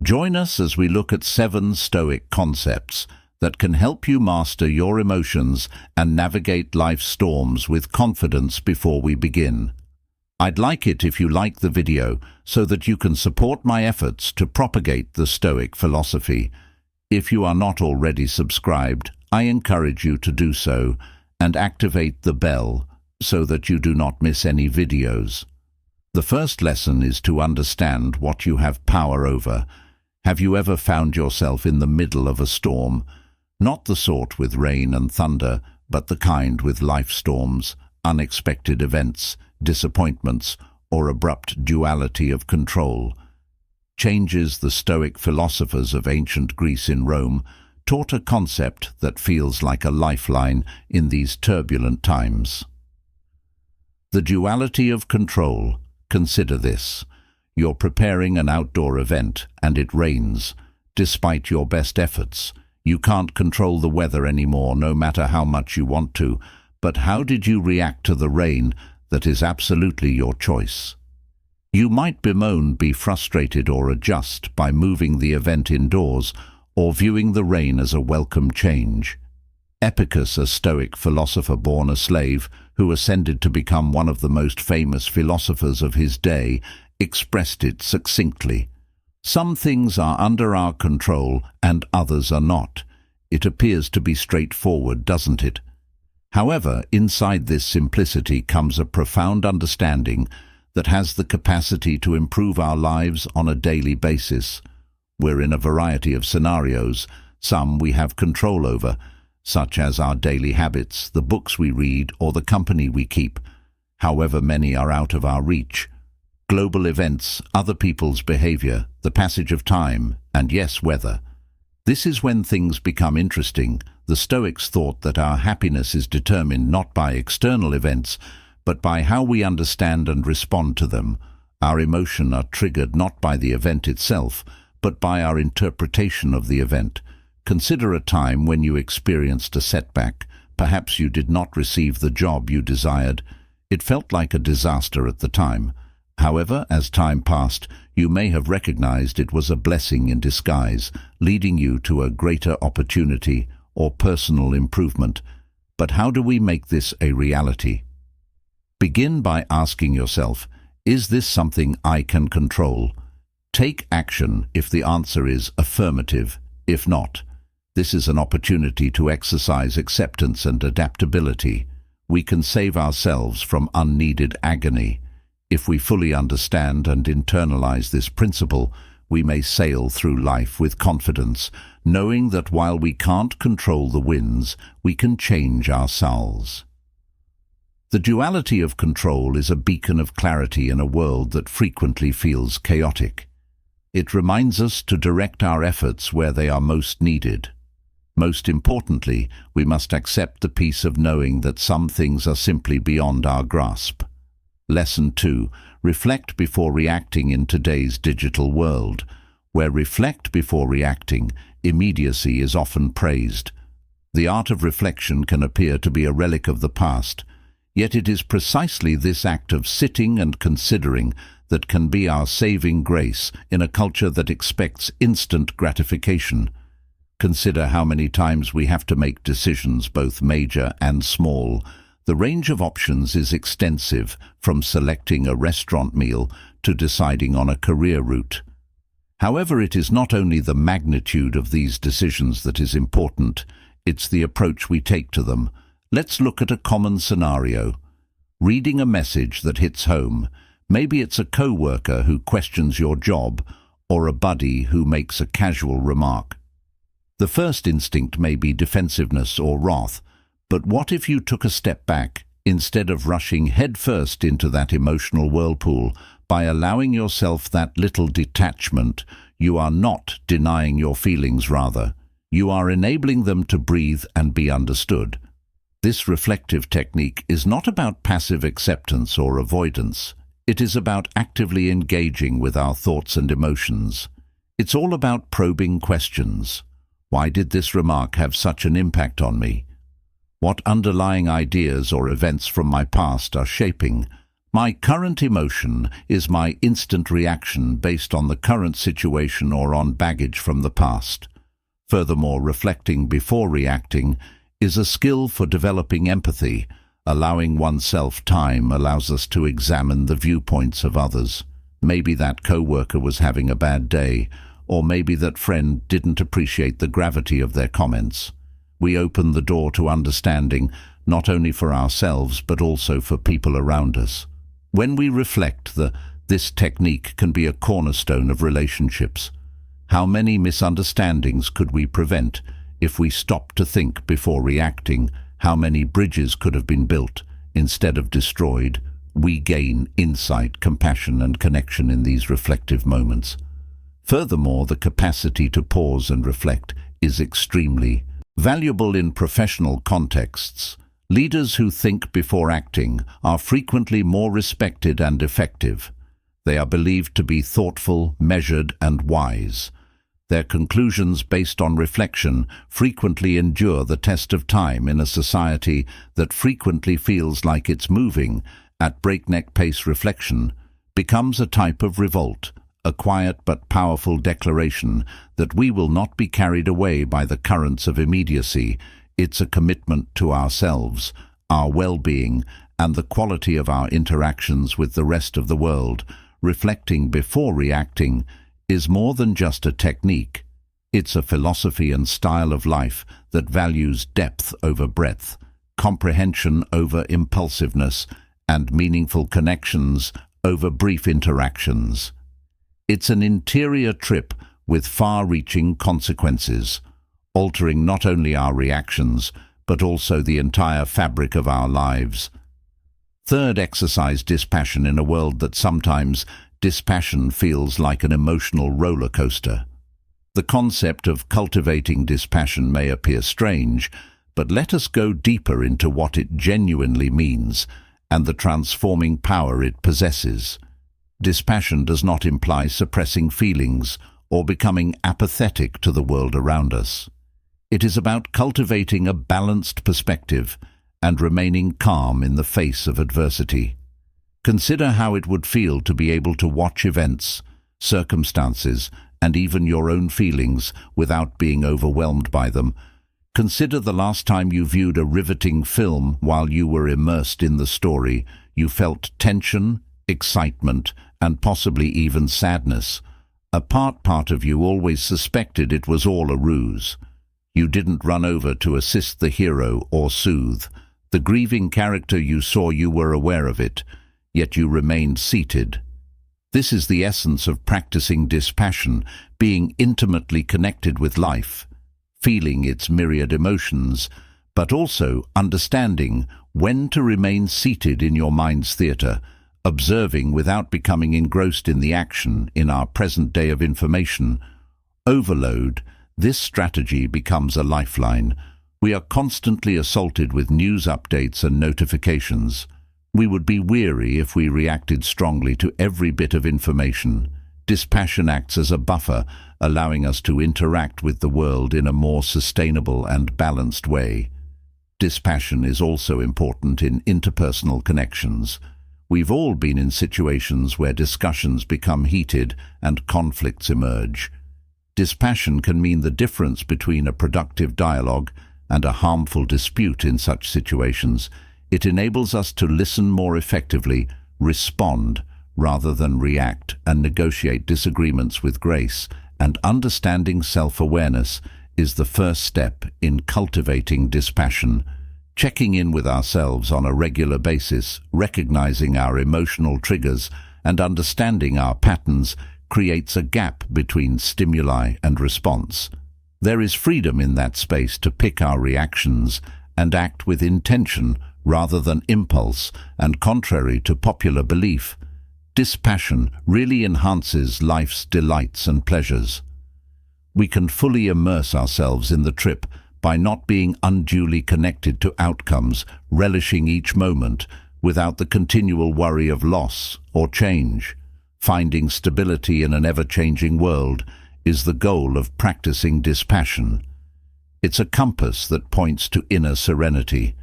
Join us as we look at 7 Stoic concepts that can help you master your emotions and navigate life's storms with confidence before we begin. I'd like it if you like the video so that you can support my efforts to propagate the Stoic philosophy. If you are not already subscribed, I encourage you to do so and activate the bell so that you do not miss any videos. The first lesson is to understand what you have power over. Have you ever found yourself in the middle of a storm? Not the sort with rain and thunder, but the kind with life storms, unexpected events, disappointments, or abrupt duality of control. Changes. The Stoic philosophers of ancient Greece in Rome taught a concept that feels like a lifeline in these turbulent times. The duality of control. Consider this. You're preparing an outdoor event and it rains. Despite your best efforts, you can't control the weather anymore, no matter how much you want to. But how did you react to the rain that is absolutely your choice? You might bemoan, be frustrated, or adjust by moving the event indoors or viewing the rain as a welcome change. Epicurus, a Stoic philosopher born a slave who ascended to become one of the most famous philosophers of his day, expressed it succinctly. Some things are under our control and others are not. It appears to be straightforward, doesn't it? However, inside this simplicity comes a profound understanding that has the capacity to improve our lives on a daily basis. We're in a variety of scenarios. Some we have control over, such as our daily habits, the books we read, or the company we keep. However, many are out of our reach. Global events, other people's behavior, the passage of time, and yes, weather. This is when things become interesting. The Stoics thought that our happiness is determined not by external events, but by how we understand and respond to them. Our emotions are triggered not by the event itself, but by our interpretation of the event. Consider a time when you experienced a setback. Perhaps you did not receive the job you desired. It felt like a disaster at the time. However, as time passed, you may have recognized it was a blessing in disguise, leading you to a greater opportunity or personal improvement. But how do we make this a reality? Begin by asking yourself, is this something I can control? Take action if the answer is affirmative. If not, this is an opportunity to exercise acceptance and adaptability. We can save ourselves from unneeded agony. If we fully understand and internalize this principle, we may sail through life with confidence, knowing that while we can't control the winds, we can change our souls. The duality of control is a beacon of clarity in a world that frequently feels chaotic. It reminds us to direct our efforts where they are most needed. Most importantly, we must accept the peace of knowing that some things are simply beyond our grasp. Lesson 2. Reflect before reacting in today's digital world, where reflect before reacting, immediacy is often praised. The art of reflection can appear to be a relic of the past, yet it is precisely this act of sitting and considering that can be our saving grace in a culture that expects instant gratification. Consider how many times we have to make decisions, both major and small. The range of options is extensive, from selecting a restaurant meal to deciding on a career route. However, it is not only the magnitude of these decisions that is important, it's the approach we take to them. Let's look at a common scenario. Reading a message that hits home. Maybe it's a co-worker who questions your job, or a buddy who makes a casual remark. The first instinct may be defensiveness or wrath, but what if you took a step back, instead of rushing headfirst into that emotional whirlpool? By allowing yourself that little detachment, you are not denying your feelings, rather. You are enabling them to breathe and be understood. This reflective technique is not about passive acceptance or avoidance. It is about actively engaging with our thoughts and emotions. It's all about probing questions. Why did this remark have such an impact on me? What underlying ideas or events from my past are shaping My current emotion is my instant reaction based on the current situation or on baggage from the past. Furthermore, reflecting before reacting is a skill for developing empathy. Allowing oneself time allows us to examine the viewpoints of others. Maybe that coworker was having a bad day, or maybe that friend didn't appreciate the gravity of their comments. We open the door to understanding, not only for ourselves but also for people around us. When we reflect, this technique can be a cornerstone of relationships. How many misunderstandings could we prevent if we stopped to think before reacting? How many bridges could have been built instead of destroyed? We gain insight, compassion, and connection in these reflective moments. Furthermore, the capacity to pause and reflect is extremely valuable in professional contexts. Leaders who think before acting are frequently more respected and effective. They are believed to be thoughtful, measured, and wise. Their conclusions based on reflection frequently endure the test of time in a society that frequently feels like it's moving at breakneck pace. Reflection becomes a type of revolt, a quiet but powerful declaration that we will not be carried away by the currents of immediacy. It's a commitment to ourselves, our well-being, and the quality of our interactions with the rest of the world. Reflecting before reacting is more than just a technique. It's a philosophy and style of life that values depth over breadth, comprehension over impulsiveness, and meaningful connections over brief interactions. It's an interior trip with far-reaching consequences, altering not only our reactions, but also the entire fabric of our lives. Third, exercise dispassion in a world that sometimes dispassion feels like an emotional roller coaster. The concept of cultivating dispassion may appear strange, but let us go deeper into what it genuinely means and the transforming power it possesses. Dispassion does not imply suppressing feelings or becoming apathetic to the world around us. It is about cultivating a balanced perspective and remaining calm in the face of adversity. Consider how it would feel to be able to watch events, circumstances, and even your own feelings without being overwhelmed by them. Consider the last time you viewed a riveting film while you were immersed in the story. You felt tension, excitement, and possibly even sadness. A part of you always suspected it was all a ruse. You didn't run over to assist the hero or soothe the grieving character you saw. You were aware of it, yet you remained seated. This is the essence of practicing dispassion, being intimately connected with life, feeling its myriad emotions, but also understanding when to remain seated in your mind's theatre, observing without becoming engrossed in the action. In our present day of information overload, this strategy becomes a lifeline. We are constantly assaulted with news updates and notifications. We would be weary if we reacted strongly to every bit of information. Dispassion acts as a buffer, allowing us to interact with the world in a more sustainable and balanced way. Dispassion is also important in interpersonal connections. We've all been in situations where discussions become heated and conflicts emerge. Dispassion can mean the difference between a productive dialogue and a harmful dispute. In such situations, it enables us to listen more effectively, respond rather than react, and negotiate disagreements with grace. And understanding self-awareness is the first step in cultivating dispassion. Checking in with ourselves on a regular basis, recognizing our emotional triggers, and understanding our patterns creates a gap between stimuli and response. There is freedom in that space to pick our reactions and act with intention rather than impulse. And contrary to popular belief, dispassion really enhances life's delights and pleasures. We can fully immerse ourselves in the trip by not being unduly connected to outcomes, relishing each moment without the continual worry of loss or change. Finding stability in an ever-changing world is the goal of practicing dispassion. It's a compass that points to inner serenity,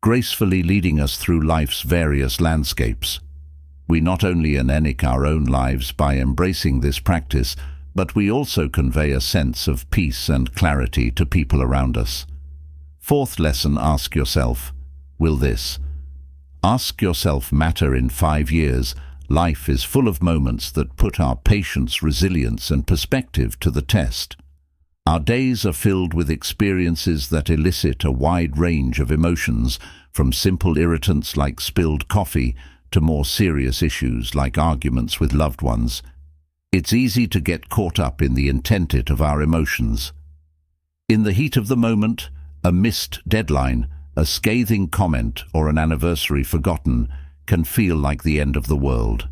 gracefully leading us through life's various landscapes. We not only enenech our own lives by embracing this practice, but we also convey a sense of peace and clarity to people around us. Fourth lesson, ask yourself, will this? Ask yourself matter in 5 years. Life is full of moments that put our patience, resilience, and perspective to the test. Our days are filled with experiences that elicit a wide range of emotions, from simple irritants like spilled coffee to more serious issues like arguments with loved ones. It's easy to get caught up in the intent of our emotions. In the heat of the moment, a missed deadline, a scathing comment, or an anniversary forgotten can feel like the end of the world.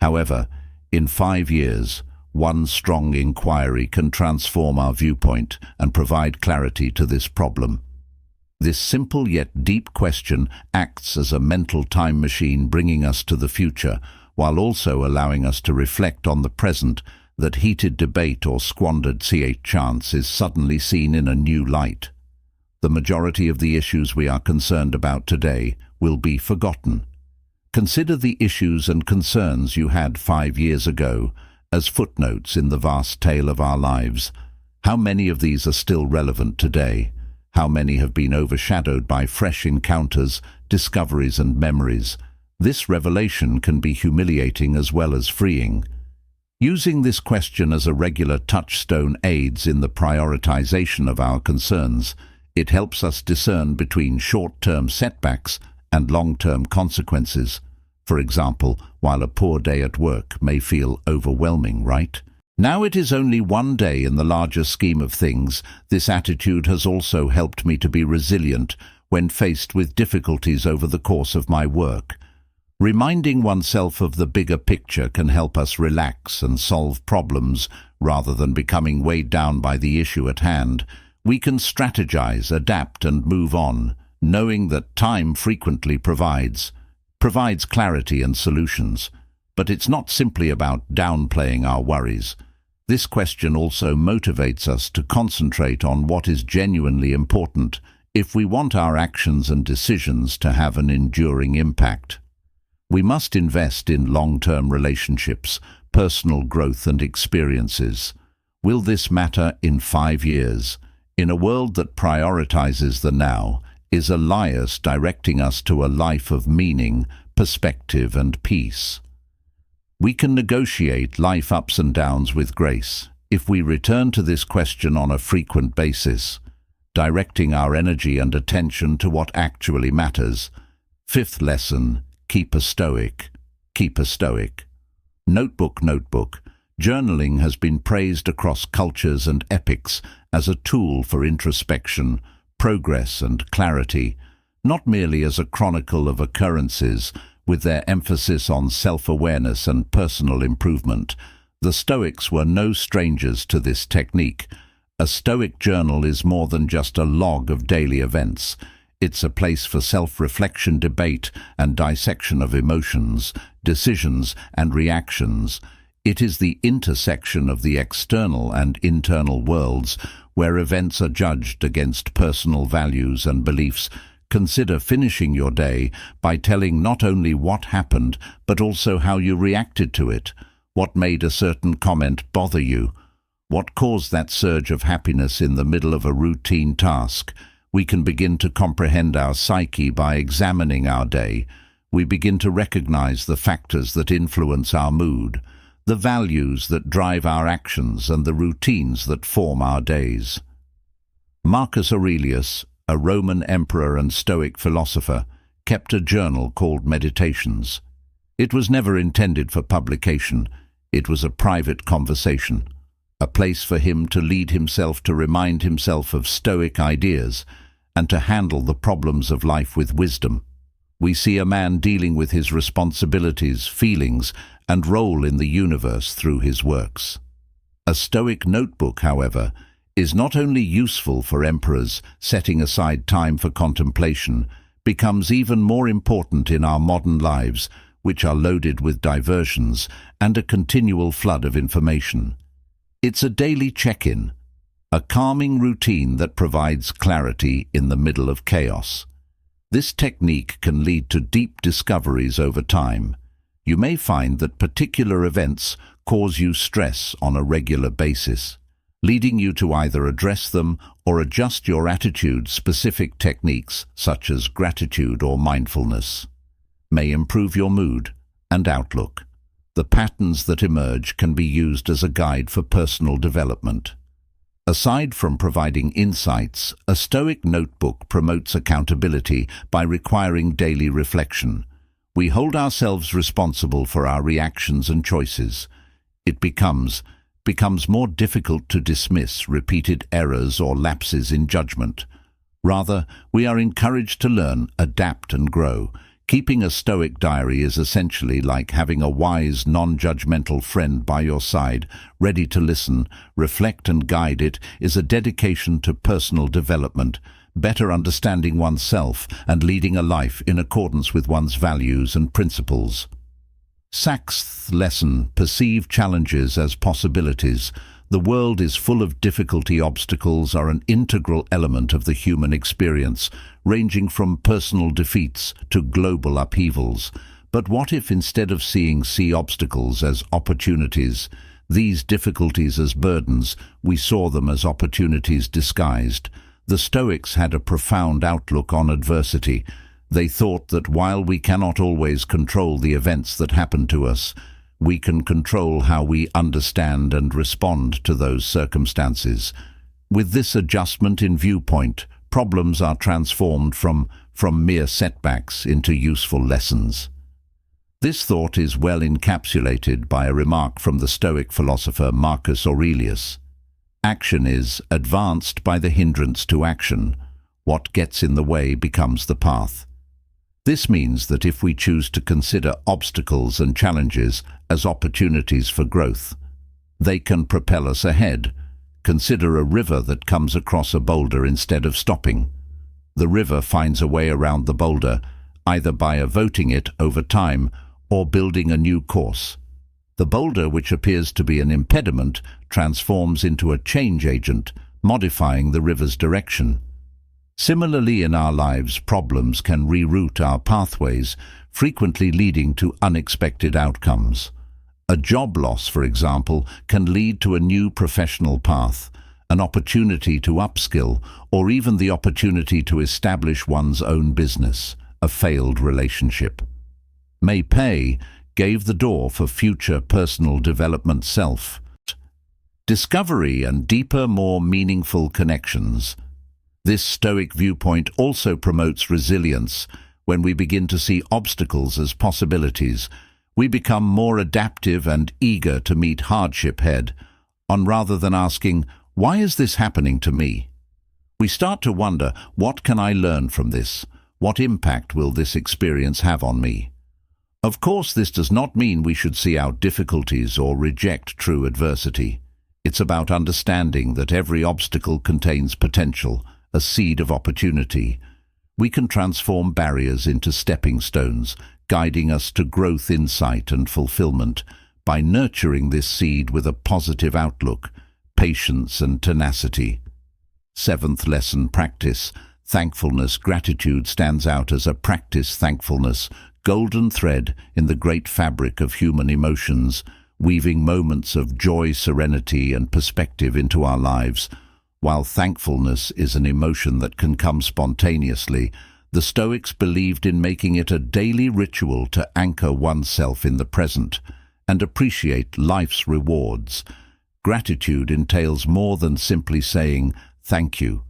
However, in 5 years, one strong inquiry can transform our viewpoint and provide clarity to this problem. This simple yet deep question acts as a mental time machine, bringing us to the future, while also allowing us to reflect on the present. That heated debate or squandered chance is suddenly seen in a new light. The majority of the issues we are concerned about today will be forgotten. Consider the issues and concerns you had 5 years ago as footnotes in the vast tale of our lives. How many of these are still relevant today? How many have been overshadowed by fresh encounters, discoveries, and memories? This revelation can be humiliating as well as freeing. Using this question as a regular touchstone aids in the prioritization of our concerns. It helps us discern between short-term setbacks and long-term consequences. For example, while a poor day at work may feel overwhelming, right? Now it is only one day in the larger scheme of things. This attitude has also helped me to be resilient when faced with difficulties over the course of my work. Reminding oneself of the bigger picture can help us relax and solve problems rather than becoming weighed down by the issue at hand. We can strategize, adapt, and move on, knowing that time frequently provides clarity and solutions. But it's not simply about downplaying our worries. This question also motivates us to concentrate on what is genuinely important if we want our actions and decisions to have an enduring impact. We must invest in long-term relationships, personal growth, and experiences. Will this matter in 5 years? In a world that prioritizes the now, is Elias directing us to a life of meaning, perspective, and peace? We can negotiate life ups and downs with grace if we return to this question on a frequent basis, directing our energy and attention to what actually matters. Fifth lesson, keep a stoic. Keep a stoic. Notebook. Journaling has been praised across cultures and epochs as a tool for introspection, progress, and clarity, not merely as a chronicle of occurrences. With their emphasis on self-awareness and personal improvement, the Stoics were no strangers to this technique. A Stoic journal is more than just a log of daily events. It's a place for self-reflection, debate, and dissection of emotions, decisions, and reactions. It is the intersection of the external and internal worlds, where events are judged against personal values and beliefs. Consider finishing your day by telling not only what happened, but also how you reacted to it. What made a certain comment bother you? What caused that surge of happiness in the middle of a routine task? We can begin to comprehend our psyche by examining our day. We begin to recognize the factors that influence our mood, the values that drive our actions, and the routines that form our days. Marcus Aurelius, a Roman emperor and Stoic philosopher, kept a journal called Meditations. It was never intended for publication. It was a private conversation, a place for him to lead himself, to remind himself of Stoic ideas, and to handle the problems of life with wisdom. We see a man dealing with his responsibilities, feelings, and role in the universe through his works. A Stoic notebook, however, is not only useful for emperors. Setting aside time for contemplation becomes even more important in our modern lives, which are loaded with diversions and a continual flood of information. It's a daily check-in, a calming routine that provides clarity in the middle of chaos. This technique can lead to deep discoveries over time. You may find that particular events cause you stress on a regular basis, leading you to either address them or adjust your attitude. Specific techniques, such as gratitude or mindfulness, may improve your mood and outlook. The patterns that emerge can be used as a guide for personal development. Aside from providing insights, a Stoic notebook promotes accountability by requiring daily reflection. We hold ourselves responsible for our reactions and choices. It becomes more difficult to dismiss repeated errors or lapses in judgment. Rather, we are encouraged to learn, adapt, and grow. Keeping a Stoic diary is essentially like having a wise, non-judgmental friend by your side, ready to listen, reflect, and guide. It is a dedication to personal development, better understanding oneself, and leading a life in accordance with one's values and principles. Sixth lesson: perceive challenges as possibilities. The world is full of difficulty. Obstacles are an integral element of the human experience, ranging from personal defeats to global upheavals. But what if, instead of seeing obstacles as opportunities, these difficulties as burdens, we saw them as opportunities disguised? The Stoics had a profound outlook on adversity. They thought that while we cannot always control the events that happen to us, we can control how we understand and respond to those circumstances. With this adjustment in viewpoint, problems are transformed from mere setbacks into useful lessons. This thought is well encapsulated by a remark from the Stoic philosopher Marcus Aurelius. Action is advanced by the hindrance to action. What gets in the way becomes the path. This means that if we choose to consider obstacles and challenges as opportunities for growth, they can propel us ahead. Consider a river that comes across a boulder instead of stopping. The river finds a way around the boulder, either by avoiding it over time or building a new course. The boulder, which appears to be an impediment, transforms into a change agent, modifying the river's direction. Similarly, in our lives, problems can reroute our pathways, frequently leading to unexpected outcomes. A job loss, for example, can lead to a new professional path, an opportunity to upskill, or even the opportunity to establish one's own business. A failed relationship may gave the door for future personal development, self-discovery, and deeper, more meaningful connections. This Stoic viewpoint also promotes resilience. When we begin to see obstacles as possibilities, we become more adaptive and eager to meet hardship head-on rather than asking, "Why is this happening to me?" We start to wonder, what can I learn from this? What impact will this experience have on me? Of course, this does not mean we should see out difficulties or reject true adversity. It's about understanding that every obstacle contains potential, a seed of opportunity. We can transform barriers into stepping stones, guiding us to growth, insight, and fulfillment. By nurturing this seed with a positive outlook, patience, and tenacity. Seventh lesson: practice thankfulness. Gratitude stands out as a practice. Thankfulness, golden thread in the great fabric of human emotions, weaving moments of joy, serenity, and perspective into our lives. While thankfulness is an emotion that can come spontaneously, the Stoics believed in making it a daily ritual to anchor oneself in the present and appreciate life's rewards. Gratitude entails more than simply saying thank you.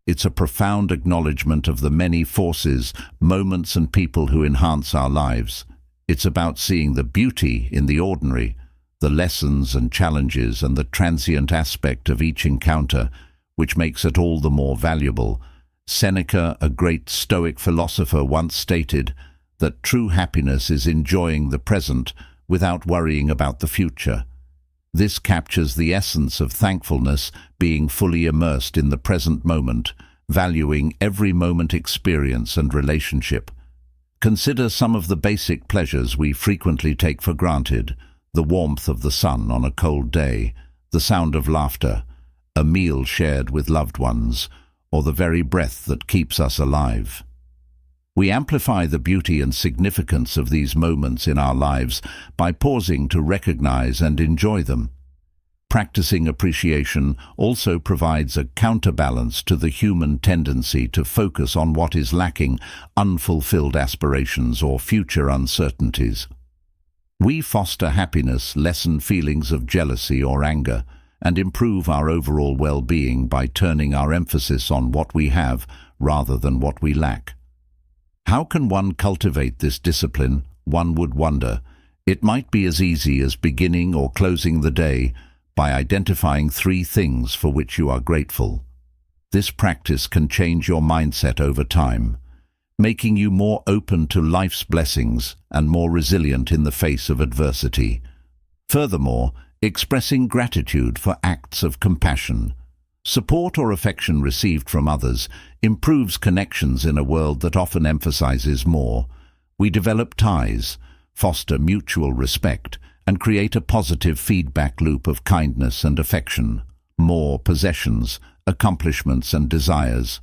It's a profound acknowledgement of the many forces, moments, and people who enhance our lives. It's about seeing the beauty in the ordinary, the lessons and challenges, and the transient aspect of each encounter, which makes it all the more valuable. Seneca, a great Stoic philosopher, once stated that true happiness is enjoying the present without worrying about the future. This captures the essence of thankfulness, being fully immersed in the present moment, valuing every moment, experience, and relationship. Consider some of the basic pleasures we frequently take for granted: the warmth of the sun on a cold day, the sound of laughter, a meal shared with loved ones, or the very breath that keeps us alive. We amplify the beauty and significance of these moments in our lives by pausing to recognize and enjoy them. Practicing appreciation also provides a counterbalance to the human tendency to focus on what is lacking, unfulfilled aspirations or future uncertainties. We foster happiness, lessen feelings of jealousy or anger, and improve our overall well-being by turning our emphasis on what we have rather than what we lack. How can one cultivate this discipline, one would wonder? It might be as easy as beginning or closing the day by identifying 3 things for which you are grateful. This practice can change your mindset over time, making you more open to life's blessings and more resilient in the face of adversity. Furthermore, expressing gratitude for acts of compassion, support or affection received from others improves connections in a world that often emphasizes more. We develop ties, foster mutual respect, and create a positive feedback loop of kindness and affection. More possessions, accomplishments and desires.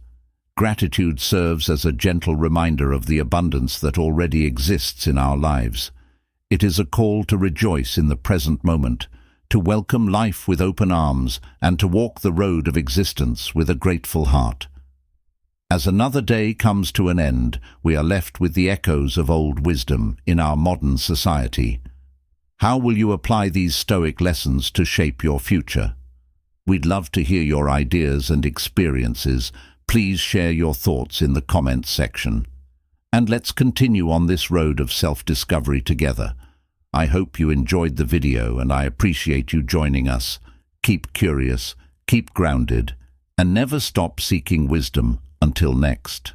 Gratitude serves as a gentle reminder of the abundance that already exists in our lives. It is a call to rejoice in the present moment, to welcome life with open arms, and to walk the road of existence with a grateful heart. As another day comes to an end, we are left with the echoes of old wisdom in our modern society. How will you apply these Stoic lessons to shape your future? We'd love to hear your ideas and experiences. Please share your thoughts in the comments section. And let's continue on this road of self-discovery together. I hope you enjoyed the video and I appreciate you joining us. Keep curious, keep grounded, and never stop seeking wisdom. Until next.